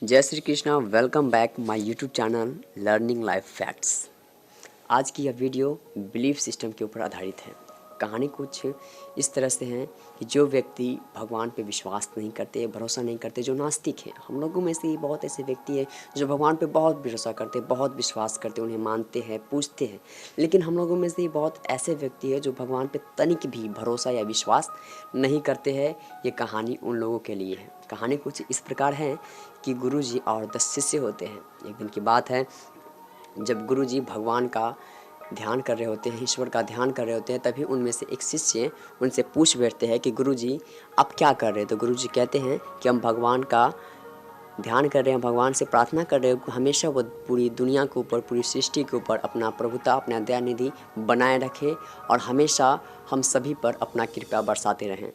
जय Shri Krishna. Welcome back my YouTube channel learning life facts. आज की यह वीडियो बिलीफ सिस्टम के ऊपर आधारित है। कहानी कुछ इस तरह से है कि जो व्यक्ति भगवान पे विश्वास नहीं करते, भरोसा नहीं करते, जो नास्तिक हैं, हम लोगों में से ही बहुत ऐसे व्यक्ति हैं जो भगवान पे बहुत भरोसा करते, बहुत विश्वास करते, उन्हें मानते हैं, पूजते हैं। लेकिन हम लोगों में से ही बहुत ऐसे व्यक्ति हैं जो भगवान पे तनिक भी भरोसा या विश्वास नहीं करते हैं। ये कहानी उन लोगों के लिए है। कहानी कुछ इस प्रकार है कि गुरुजी और 10 शिष्य होते हैं। एक दिन की बात है, जब गुरुजी भगवान का ध्यान कर रहे होते हैं, ईश्वर का ध्यान कर रहे होते हैं, तभी उनमें से एक शिष्य उनसे पूछ बैठते हैं कि गुरुजी आप क्या कर रहे हैं। तो गुरुजी कहते हैं कि हम भगवान का ध्यान कर रहे हैं, भगवान से प्रार्थना कर रहे हैं हमेशा वो पूरी दुनिया के ऊपर, पूरी सृष्टि के ऊपर अपना प्रभुता, अपना दयानिधि बनाए रखे और हमेशा हम सभी पर अपना कृपा बरसाते रहें।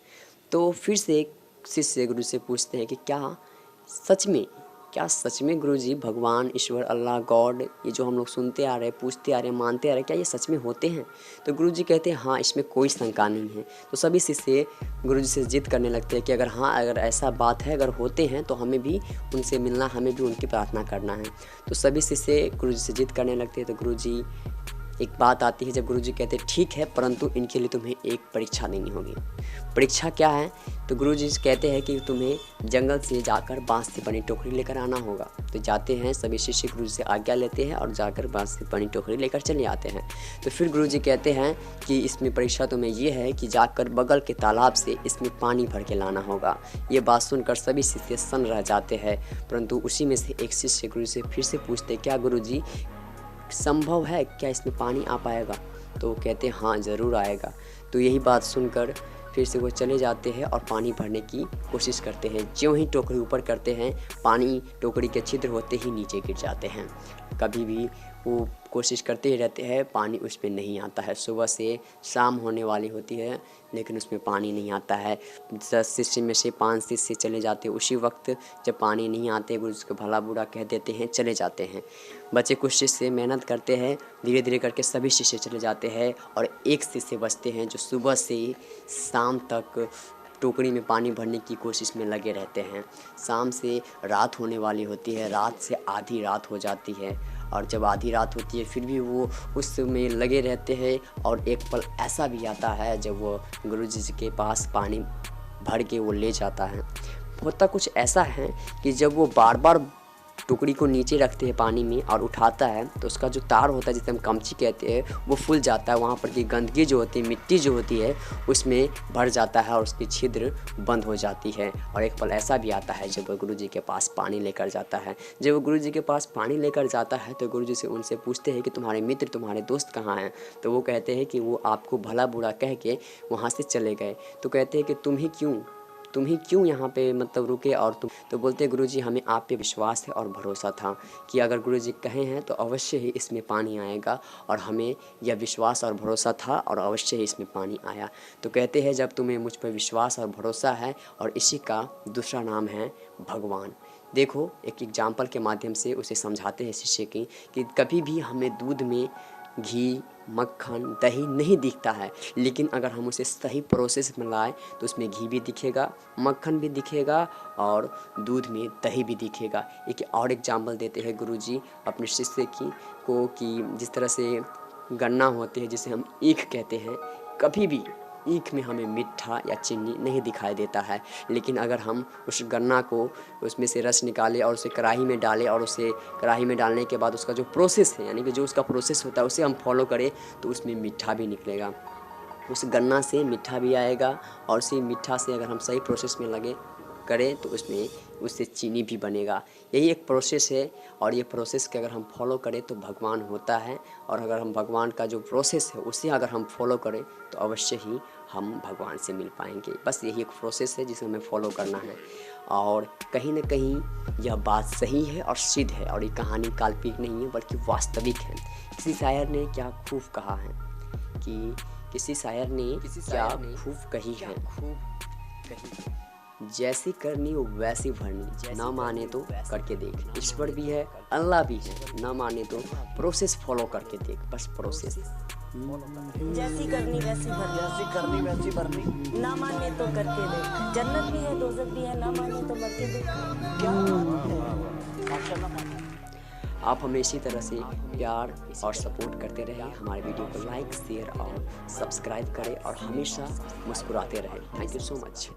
तो फिर से एक शिष्य गुरु से पूछते हैं कि क्या सच में गुरुजी भगवान, ईश्वर, अल्लाह, गॉड, ये जो हम लोग सुनते आ रहे, पूछते आ रहे, मानते आ रहे, क्या ये सच में होते हैं। तो गुरुजी कहते हैं हाँ, इसमें कोई शंका नहीं है। तो सभी शिष्य गुरुजी से जिद करने लगते हैं कि अगर ऐसा बात है, अगर होते हैं तो हमें भी उनसे मिलना, हमें भी उनकी प्रार्थना करना है। तो सभी शिष्य गुरुजी से जिद करने लगते हैं। तो गुरुजी एक बात आती है जब गुरुजी कहते हैं ठीक है, परंतु इनके लिए तुम्हें एक परीक्षा देनी होगी। परीक्षा क्या है? तो गुरुजी कहते हैं कि तुम्हें जंगल से जाकर बांस से बनी टोकरी लेकर आना होगा। तो जाते हैं सभी शिष्य, गुरुजी से आज्ञा लेते हैं और जाकर बांस से बनी टोकरी लेकर चले आते हैं। तो फिर गुरुजी कहते हैं कि इसमें परीक्षा तुम्हें ये है कि जाकर बगल के तालाब से इसमें पानी भर के लाना होगा। ये बात सुनकर सभी शिष्य सन्न रह जाते हैं, परंतु उसी में से एक शिष्य गुरु से फिर से पूछते क्या गुरुजी संभव है, क्या इसमें पानी आ पाएगा? तो वो कहते हैं हाँ ज़रूर आएगा। तो यही बात सुनकर फिर से वो चले जाते हैं और पानी भरने की कोशिश करते हैं। ज्यों ही टोकरी ऊपर करते हैं, पानी टोकरी के छिद्र होते ही नीचे गिर जाते हैं। कभी भी वो कोशिश करते ही रहते हैं, पानी उसमें नहीं आता है। सुबह से शाम होने वाली होती है लेकिन उसमें पानी नहीं आता है। 10 शिष्य में से 5 शिष्य चले जाते हैं। उसी वक्त जब पानी नहीं आते, गुरु उसको भला बुरा कह देते हैं, चले जाते हैं। बच्चे कुछ शिष्य मेहनत करते हैं, धीरे धीरे करके सभी शिष्य चले जाते हैं और एक शिष्य बचते हैं जो सुबह से शाम तक टोकरी में पानी भरने की कोशिश में लगे रहते हैं। शाम से रात होने वाली होती है, रात से आधी रात हो जाती है और जब आधी रात होती है फिर भी वो उसमें लगे रहते हैं। और एक पल ऐसा भी आता है जब वो गुरुजी के पास पानी भर के वो ले जाता है। होता कुछ ऐसा है कि जब वो बार बार टुकड़ी को नीचे रखते हैं पानी में और उठाता है तो उसका जो तार होता है, जिसे हम कमची कहते हैं, वो फूल जाता है। वहाँ पर की गंदगी जो होती है, मिट्टी जो होती है, उसमें भर जाता है और उसकी छिद्र बंद हो जाती है। और एक पल ऐसा भी आता है जब वो गुरुजी के पास पानी लेकर जाता है। जब वो गुरुजी के पास पानी लेकर जाता है तो गुरुजी से उनसे पूछते हैं कि तुम्हारे मित्र, तुम्हारे दोस्त कहाँ हैं? तो वो कहते हैं कि वो आपको भला बुरा कह के वहाँ से चले गए। तो कहते हैं कि तुम ही क्यों यहाँ पे मतलब रुके? और तुम तो बोलते गुरुजी हमें आप पे विश्वास है और भरोसा था कि अगर गुरुजी कहे हैं तो अवश्य ही इसमें पानी आएगा, और हमें यह विश्वास और भरोसा था और अवश्य ही इसमें पानी आया। तो कहते हैं जब तुम्हें मुझ पर विश्वास और भरोसा है, और इसी का दूसरा नाम है भगवान। देखो, एक एग्जाम्पल के माध्यम से उसे समझाते हैं शिष्य की कि कभी भी हमें दूध में घी, मक्खन, दही नहीं दिखता है, लेकिन अगर हम उसे सही प्रोसेस में लाएं तो उसमें घी भी दिखेगा, मक्खन भी दिखेगा और दूध में दही भी दिखेगा। एक और एग्जाम्पल देते हैं गुरुजी अपने शिष्य को कि जिस तरह से गन्ना होते हैं, जिसे हम ईख कहते हैं, कभी भी ईख में हमें मीठा या चीनी नहीं दिखाई देता है, लेकिन अगर हम उस गन्ना को उसमें से रस निकालें और उसे कढ़ाई में डालें और उसे कढ़ाई में डालने के बाद उसका जो प्रोसेस है, यानी कि जो उसका प्रोसेस होता है, उसे हम फॉलो करें तो उसमें मीठा भी निकलेगा। उस गन्ना से मीठा भी आएगा और उसी मीठा से अगर हम सही प्रोसेस में लगे करें तो उससे चीनी भी बनेगा। यही एक प्रोसेस है और ये प्रोसेस के अगर हम फॉलो करें तो भगवान होता है। और अगर हम भगवान का जो प्रोसेस है उसे अगर हम फॉलो करें तो अवश्य ही हम भगवान से मिल पाएंगे। बस यही एक प्रोसेस है जिसे हमें फॉलो करना है। और कहीं ना कहीं यह बात सही है और सिद्ध है, और ये कहानी काल्पनिक नहीं है बल्कि वास्तविक है। किसी शायर ने क्या खूब कहा है कि किसी शायर ने क्या खूब कही है, जैसी करनी हो वैसी भरनी, ना माने तो करके देख। ईश्वर भी है, अल्लाह भी है, ना माने तो प्रोसेस फॉलो करके देख। बस प्रोसेस जैसी करनी वैसी भरनी, ना माने तो करके देख। जन्नत भी है, दोज़ख भी है, ना माने तो मर के देख। क्या आप हमें इसी तरह से प्यार और सपोर्ट करते रहें, हमारे वीडियो को लाइक शेयर और सब्सक्राइब करें और हमेशा मुस्कुराते रहें। Thank you so much.